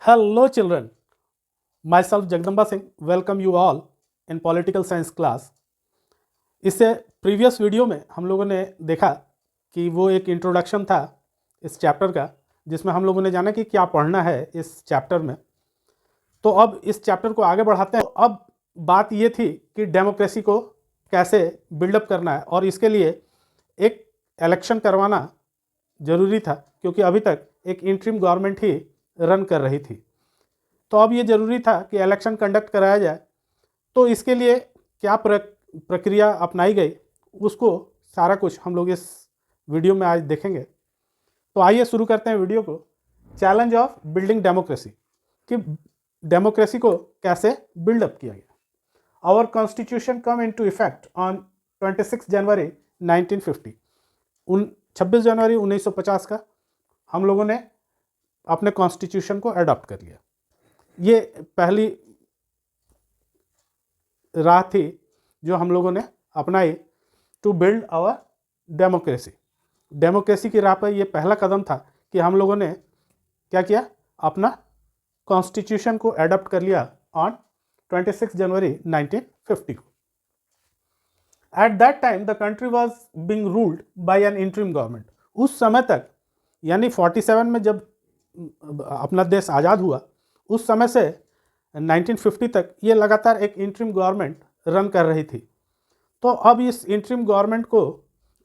Hello children, myself Jagdamba Singh welcome you all in political science class. इससे previous video में हम लोगों ने देखा कि वो एक इंट्रोडक्शन था इस चैप्टर का, जिसमें हम लोगों ने जाना कि क्या पढ़ना है इस चैप्टर में। तो अब इस चैप्टर को आगे बढ़ाते हैं। अब बात ये थी कि डेमोक्रेसी को कैसे बिल्डअप करना है, और इसके लिए एक इलेक्शन करवाना ज़रूरी था, क्योंकि अभी तक एक इंटरिम गवर्नमेंट ही रन कर रही थी। तो अब ये ज़रूरी था कि इलेक्शन कंडक्ट कराया जाए। तो इसके लिए क्या प्रक्रिया अपनाई गई, उसको सारा कुछ हम लोग इस वीडियो में आज देखेंगे। तो आइए शुरू करते हैं वीडियो को। चैलेंज ऑफ बिल्डिंग डेमोक्रेसी, कि डेमोक्रेसी को कैसे बिल्डअप किया गया। Our constitution come into effect on 26 जनवरी 1950। 26 जनवरी 1950 का हम लोगों ने अपने कॉन्स्टिट्यूशन को अडॉप्ट कर लिया। ये पहली राह थी जो हम लोगों ने अपनाई to build our democracy. Democracy की राह पर ये पहला कदम था कि हम लोगों ने क्या किया, अपना कॉन्स्टिट्यूशन को अडॉप्ट कर लिया ऑन 26 जनवरी 1950 को। Eight that time the country was being ruled by an interim government. उस समय तक, यानी 47 में जब अपना देश आज़ाद हुआ, उस समय से 1950 तक ये लगातार एक इंटरिम गवर्नमेंट रन कर रही थी। तो अब इस इंटरिम गवर्नमेंट को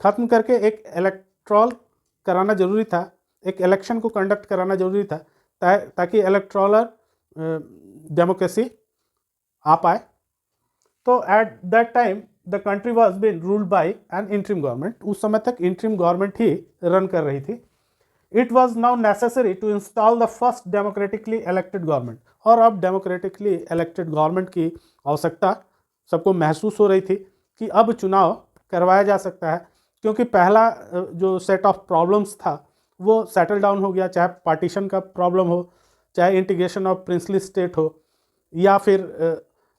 ख़त्म करके एक इलेक्ट्रल कराना ज़रूरी था, एक इलेक्शन को कंडक्ट कराना ज़रूरी था, ताकि इलेक्ट्रल डेमोक्रेसी आ पाए। तो at that time the country was been ruled by an interim government. उस समय तक इंटरिम गवर्नमेंट ही रन कर रही थी। It was now necessary to install the first democratically elected government. और अब डेमोक्रेटिकली इलेक्टेड गवर्नमेंट की आवश्यकता सबको महसूस हो रही थी कि अब चुनाव करवाया जा सकता है, क्योंकि पहला जो सेट ऑफ प्रॉब्लम्स था वो सेटल डाउन हो गया। चाहे पार्टीशन का प्रॉब्लम हो, चाहे इंटीग्रेशन ऑफ प्रिंसली स्टेट हो, या फिर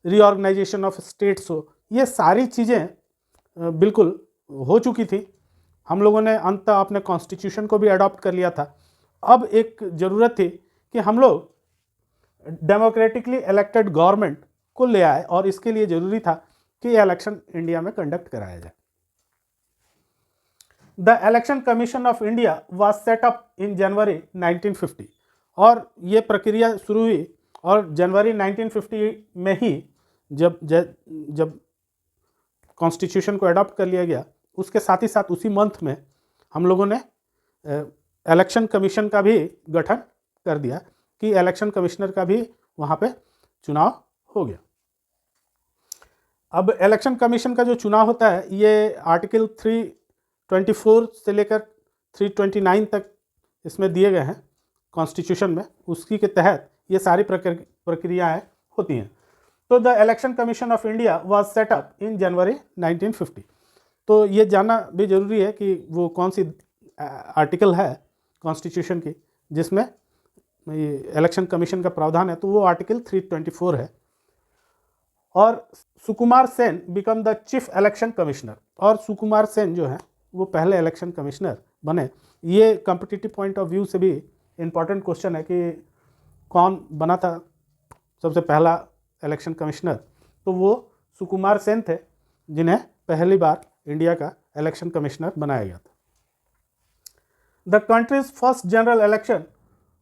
रीऑर्गेनाइजेशन ऑफ स्टेट्स हो, ये सारी चीज़ें बिल्कुल हो चुकी थी। हम लोगों ने अंत अपने कॉन्स्टिट्यूशन को भी अडॉप्ट कर लिया था। अब एक ज़रूरत थी कि हम लोग डेमोक्रेटिकली इलेक्टेड गवर्नमेंट को ले आए, और इसके लिए ज़रूरी था कि इलेक्शन इंडिया में कंडक्ट कराया जाए। The election commission of India was set up in January 1950। और ये प्रक्रिया शुरू हुई, और जनवरी 1950 में ही जब कॉन्स्टिट्यूशन को अडॉप्ट कर लिया गया, उसके साथ ही साथ उसी मंथ में हम लोगों ने इलेक्शन कमीशन का भी गठन कर दिया, कि इलेक्शन कमिश्नर का भी वहाँ पे चुनाव हो गया। अब इलेक्शन कमीशन का जो चुनाव होता है, ये आर्टिकल 324 से लेकर 329 तक इसमें दिए गए हैं कॉन्स्टिट्यूशन में। उसकी के तहत ये सारी प्रक्रियाएँ होती हैं। तो the election commission of India was set up in January 1950। तो ये जानना भी ज़रूरी है कि वो कौन सी आर्टिकल है कॉन्स्टिट्यूशन की जिसमें इलेक्शन कमीशन का प्रावधान है। तो वो आर्टिकल 324 है। और Sukumar Sen become the chief election commissioner. और सुकुमार सेन जो है वो पहले इलेक्शन कमिश्नर बने। ये कॉम्पिटिटिव पॉइंट ऑफ व्यू से भी इम्पॉर्टेंट क्वेश्चन है कि कौन बना था सबसे पहला इलेक्शन कमिश्नर। तो वो सुकुमार सेन थे, जिन्हें पहली बार इंडिया का इलेक्शन कमिश्नर बनाया गया था। The countries first general election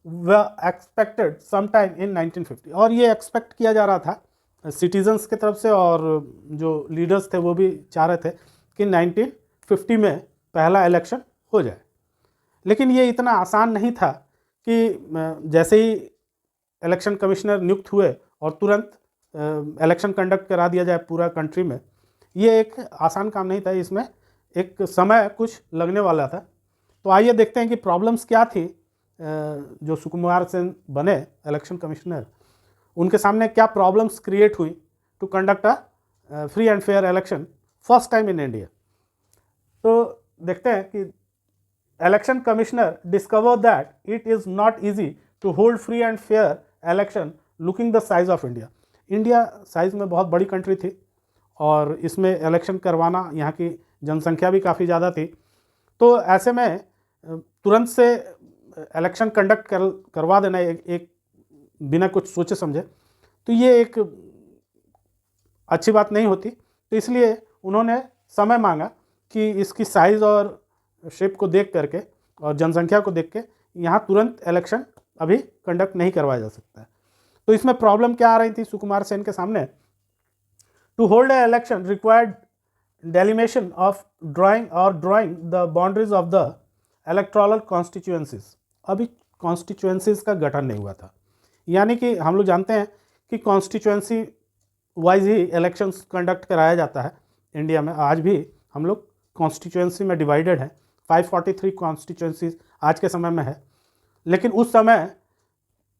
were expected sometime इन 1950। और ये एक्सपेक्ट किया जा रहा था सिटीजन्स की तरफ से, और जो लीडर्स थे वो भी चाह रहे थे कि 1950 में पहला इलेक्शन हो जाए। लेकिन ये इतना आसान नहीं था कि जैसे ही इलेक्शन कमिश्नर नियुक्त हुए और तुरंत इलेक्शन कंडक्ट करा दिया जाए पूरा कंट्री में। ये एक आसान काम नहीं था, इसमें एक समय कुछ लगने वाला था। तो आइए देखते हैं कि प्रॉब्लम्स क्या थी। जो सुकुमार सेन बने इलेक्शन कमिश्नर, उनके सामने क्या प्रॉब्लम्स क्रिएट हुई to conduct a free and fair election first time in India. तो देखते हैं कि election commissioner discover that it is not easy to hold free and fair election looking the size of India. India size में बहुत बड़ी country थी, और इसमें इलेक्शन करवाना, यहाँ की जनसंख्या भी काफ़ी ज़्यादा थी। तो ऐसे में तुरंत से इलेक्शन कंडक्ट करवा देना एक बिना कुछ सोचे समझे, तो ये एक अच्छी बात नहीं होती। तो इसलिए उन्होंने समय मांगा कि इसकी साइज़ और शेप को देख करके और जनसंख्या को देख के यहाँ तुरंत इलेक्शन अभी कंडक्ट नहीं करवाया जा सकता है। तो इसमें प्रॉब्लम क्या आ रही थी सुकुमार सेन के सामने? To hold a election required delimitation of drawing the boundaries of the electoral constituencies. अभी कॉन्स्टिट्यूएंसीज का गठन नहीं हुआ था, यानी कि हम लोग जानते हैं कि कॉन्स्टिट्यूएंसी वाइज ही इलेक्शंस कंडक्ट कराया जाता है इंडिया में। आज भी हम लोग कॉन्स्टिट्यूएंसी में डिवाइडेड है, 543 कॉन्स्टिट्यूएंसीज आज के समय में है, लेकिन उस समय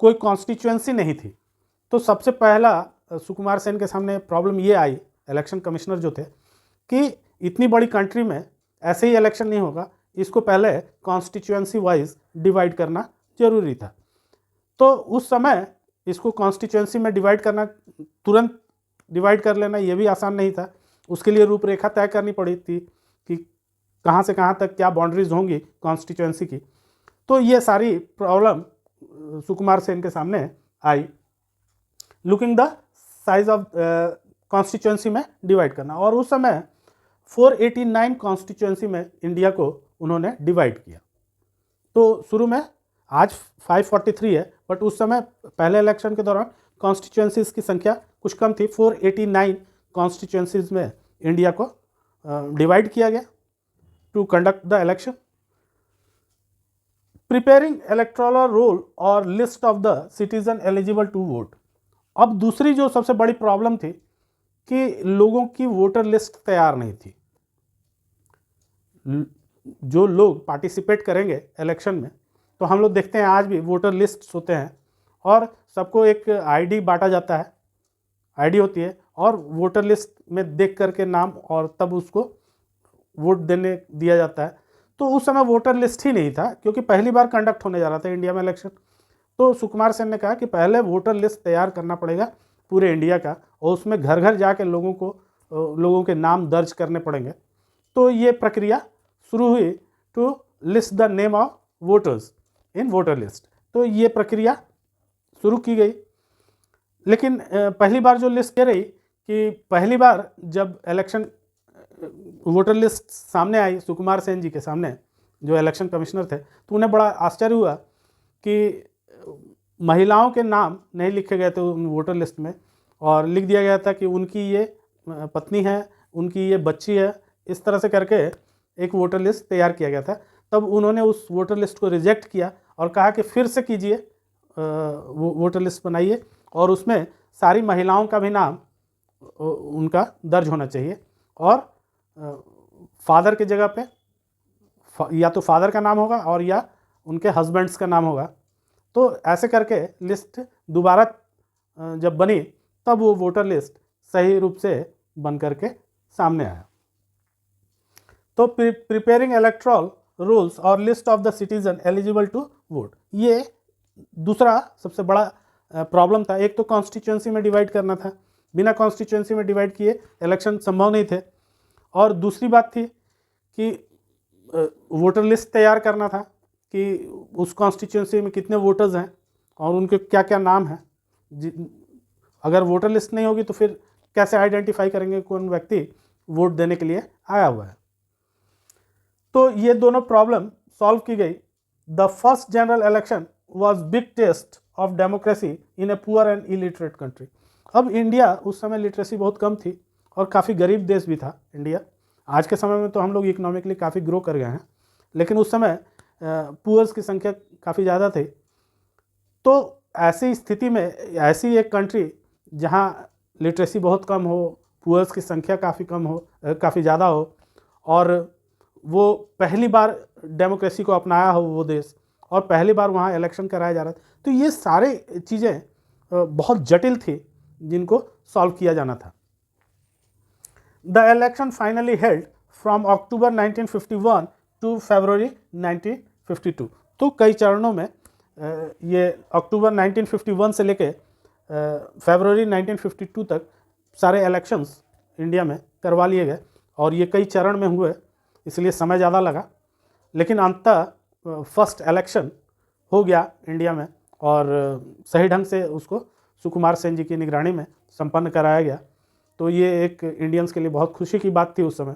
कोई कॉन्स्टिट्यूएंसी नहीं थी। तो सबसे पहला सुकुमार सेन के सामने प्रॉब्लम ये आई, इलेक्शन कमिश्नर जो थे, कि इतनी बड़ी कंट्री में ऐसे ही इलेक्शन नहीं होगा, इसको पहले कॉन्स्टिट्यूएंसी वाइज डिवाइड करना जरूरी था। तो उस समय इसको कॉन्स्टिट्यूएंसी में डिवाइड करना, तुरंत डिवाइड कर लेना, ये भी आसान नहीं था। उसके लिए रूपरेखा तय करनी पड़ी थी कि कहाँ से कहाँ तक क्या बाउंड्रीज होंगी कॉन्स्टिट्यूएंसी की। तो ये सारी प्रॉब्लम सुकुमार सेन के सामने आई, looking the size of constituency में डिवाइड करना। और उस समय 489 कॉन्स्टिट्यूएंसी में इंडिया को उन्होंने डिवाइड किया। तो शुरू में, आज 543 है, बट उस समय पहले इलेक्शन के दौरान कॉन्स्टिट्यूएंसीज की संख्या कुछ कम थी। 489 कॉन्स्टिट्यूएंसीज में इंडिया को डिवाइड किया गया to conduct the election. Preparing electoral roll और list of the citizen eligible to vote. अब दूसरी जो सबसे बड़ी प्रॉब्लम थी कि लोगों की वोटर लिस्ट तैयार नहीं थी। जो लोग पार्टिसिपेट करेंगे इलेक्शन में, तो हम लोग देखते हैं आज भी वोटर लिस्ट होते हैं और सबको एक आईडी बांटा जाता है, आईडी होती है, और वोटर लिस्ट में देख करके नाम और तब उसको वोट देने दिया जाता है। तो उस समय वोटर लिस्ट ही नहीं था, क्योंकि पहली बार कंडक्ट होने जा रहा था इंडिया में इलेक्शन। तो सुकुमार सेन ने कहा कि पहले वोटर लिस्ट तैयार करना पड़ेगा पूरे इंडिया का, और उसमें घर घर जाके लोगों के नाम दर्ज करने पड़ेंगे। तो ये प्रक्रिया शुरू हुई to list the name of voters in voter list. तो ये प्रक्रिया शुरू की गई। लेकिन पहली बार जो लिस्ट कह रही कि पहली बार जब इलेक्शन वोटर लिस्ट सामने आई सुकुमार सेन जी के सामने, जो इलेक्शन कमिश्नर थे, तो उन्हें बड़ा आश्चर्य हुआ कि महिलाओं के नाम नहीं लिखे गए थे उन वोटर लिस्ट में, और लिख दिया गया था कि उनकी ये पत्नी है, उनकी ये बच्ची है, इस तरह से करके एक वोटर लिस्ट तैयार किया गया था। तब उन्होंने उस वोटर लिस्ट को रिजेक्ट किया और कहा कि फिर से कीजिए, वो वोटर लिस्ट बनाइए और उसमें सारी महिलाओं का भी नाम उनका दर्ज होना चाहिए, और फादर की जगह पे या तो फादर का नाम होगा और या उनके हस्बैंड्स का नाम होगा। तो ऐसे करके लिस्ट दोबारा जब बनी, तब वो वोटर लिस्ट सही रूप से बन करके सामने आया। तो प्रिपेयरिंग इलेक्टोरल रूल्स और list of the citizen eligible to vote, ये दूसरा सबसे बड़ा प्रॉब्लम था। एक तो कॉन्स्टिट्यूएंसी में डिवाइड करना था, बिना कॉन्स्टिट्यूएंसी में डिवाइड किए इलेक्शन संभव नहीं थे। और दूसरी बात थी कि वोटर लिस्ट तैयार करना था कि उस कॉन्स्टिट्यूएंसी में कितने वोटर्स हैं और उनके क्या क्या नाम हैं। अगर वोटर लिस्ट नहीं होगी तो फिर कैसे आइडेंटिफाई करेंगे कौन व्यक्ति वोट देने के लिए आया हुआ है। तो ये दोनों प्रॉब्लम सॉल्व की गई। The first general election was big test of democracy in a poor and illiterate country. अब इंडिया उस समय लिटरेसी बहुत कम थी और काफ़ी गरीब देश भी था इंडिया। आज के समय में तो हम लोग इकोनॉमिकली काफ़ी ग्रो कर गए हैं, लेकिन उस समय पुअर्स की संख्या काफ़ी ज़्यादा थी। तो ऐसी स्थिति में, ऐसी एक कंट्री जहाँ लिटरेसी बहुत कम हो, पुअर्स की संख्या काफ़ी कम हो, काफ़ी ज़्यादा हो, और वो पहली बार डेमोक्रेसी को अपनाया हो वो देश, और पहली बार वहाँ इलेक्शन कराया जा रहा था, तो ये सारे चीज़ें बहुत जटिल थी जिनको सॉल्व किया जाना था। The election finally held from October 1951 to February 1952। तो कई चरणों में ये अक्टूबर 1951 से लेके फरवरी 1952 तक सारे इलेक्शंस इंडिया में करवा लिए गए, और ये कई चरण में हुए, इसलिए समय ज़्यादा लगा। लेकिन अंततः फर्स्ट इलेक्शन हो गया इंडिया में, और सही ढंग से उसको सुकुमार सेन जी की निगरानी में संपन्न कराया गया। तो ये एक इंडियंस के लिए बहुत खुशी की बात थी उस समय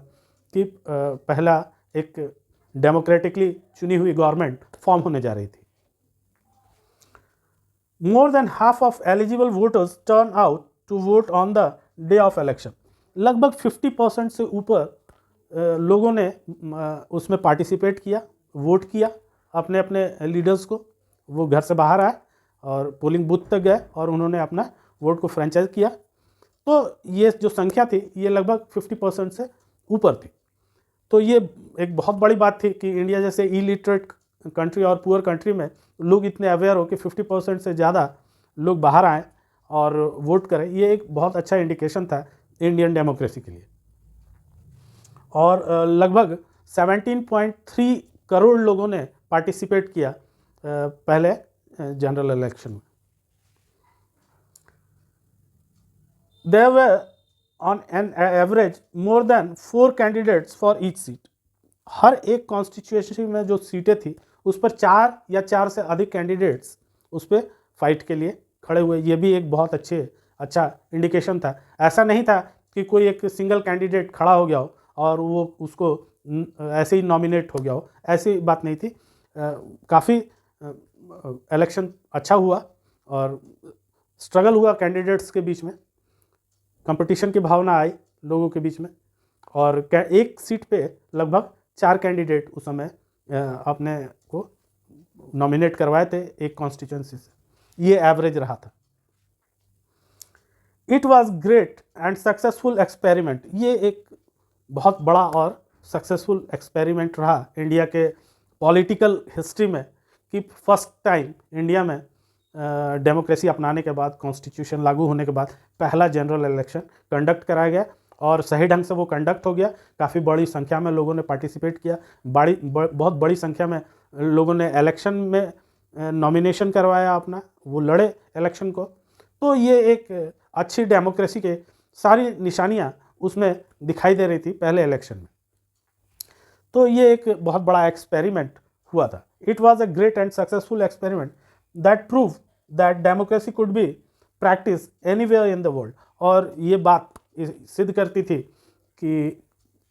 कि पहला एक डेमोक्रेटिकली चुनी हुई गवर्नमेंट फॉर्म होने जा रही थी। More than half of eligible voters turn out to vote on the day of election. लगभग 50% से ऊपर लोगों ने उसमें पार्टिसिपेट किया, वोट किया अपने अपने लीडर्स को। वो घर से बाहर आए और पोलिंग बूथ तक गए और उन्होंने अपना वोट को फ्रेंचाइज किया। तो ये जो संख्या थी ये लगभग 50% से ऊपर थी। तो ये एक बहुत बड़ी बात थी कि इंडिया जैसे इलिटरेट कंट्री और पुअर कंट्री में लोग इतने अवेयर हो कि 50% से ज़्यादा लोग बाहर आए और वोट करें। ये एक बहुत अच्छा इंडिकेशन था इंडियन डेमोक्रेसी के लिए। और लगभग 17.3 करोड़ लोगों ने पार्टिसिपेट किया पहले जनरल इलेक्शन में। There were on an average more than 4 candidates for each seat. हर एक कॉन्स्टिट्यूएंसी में जो सीटें थी उस पर 4 या 4 से अधिक कैंडिडेट्स उस पर फाइट के लिए खड़े हुए। ये भी एक बहुत अच्छा इंडिकेशन था। ऐसा नहीं था कि कोई एक सिंगल कैंडिडेट खड़ा हो गया हो और वो उसको ऐसे ही नॉमिनेट हो गया हो, ऐसी बात नहीं थी। काफ़ी इलेक्शन अच्छा हुआ और स्ट्रगल हुआ कैंडिडेट्स के बीच में, कंपटीशन की भावना आई लोगों के बीच में। और एक सीट पे लगभग 4 कैंडिडेट उस समय अपने को नॉमिनेट करवाए थे एक कॉन्स्टिट्यूंसी से। ये एवरेज रहा था। It was great and successful experiment. ये एक बहुत बड़ा और सक्सेसफुल एक्सपेरिमेंट रहा इंडिया के पॉलिटिकल हिस्ट्री में कि फर्स्ट टाइम इंडिया में डेमोक्रेसी अपनाने के बाद, कॉन्स्टिट्यूशन लागू होने के बाद पहला जनरल इलेक्शन कंडक्ट कराया गया और सही ढंग से वो कंडक्ट हो गया। काफ़ी बड़ी संख्या में लोगों ने पार्टिसिपेट किया। बहुत बड़ी संख्या में लोगों ने इलेक्शन में नॉमिनेशन करवाया अपना, वो लड़े इलेक्शन को। तो ये एक अच्छी डेमोक्रेसी के सारी निशानियाँ उसमें दिखाई दे रही थी पहले इलेक्शन में। तो ये एक बहुत बड़ा एक्सपेरिमेंट हुआ था। It was a great and successful experiment that prove that democracy could be practice anywhere in the world. और ये बात सिद्ध करती थी कि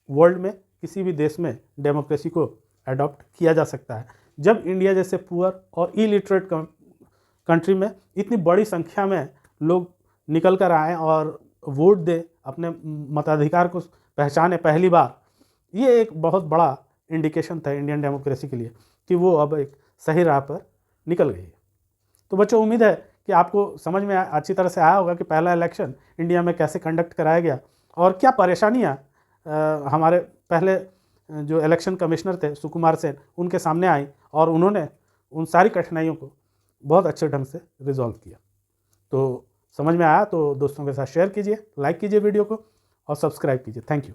वर्ल्ड में किसी भी देश में डेमोक्रेसी को अडॉप्ट किया जा सकता है। जब इंडिया जैसे पुअर और इलिटरेट कंट्री में इतनी बड़ी संख्या में लोग निकल कर आए और वोट दे, अपने मताधिकार को पहचाने पहली बार, ये एक बहुत बड़ा इंडिकेशन था इंडियन डेमोक्रेसी के लिए कि वो अब एक सही राह पर निकल गई है। तो बच्चों, उम्मीद है कि आपको समझ में अच्छी तरह से आया होगा कि पहला इलेक्शन इंडिया में कैसे कंडक्ट कराया गया और क्या परेशानियां हमारे पहले जो इलेक्शन कमिश्नर थे सुकुमार सेन, उनके सामने आई और उन्होंने उन सारी कठिनाइयों को बहुत अच्छे ढंग से रिजॉल्व किया। तो समझ में आया तो दोस्तों के साथ शेयर कीजिए, लाइक कीजिए वीडियो को और सब्सक्राइब कीजिए। Thank you.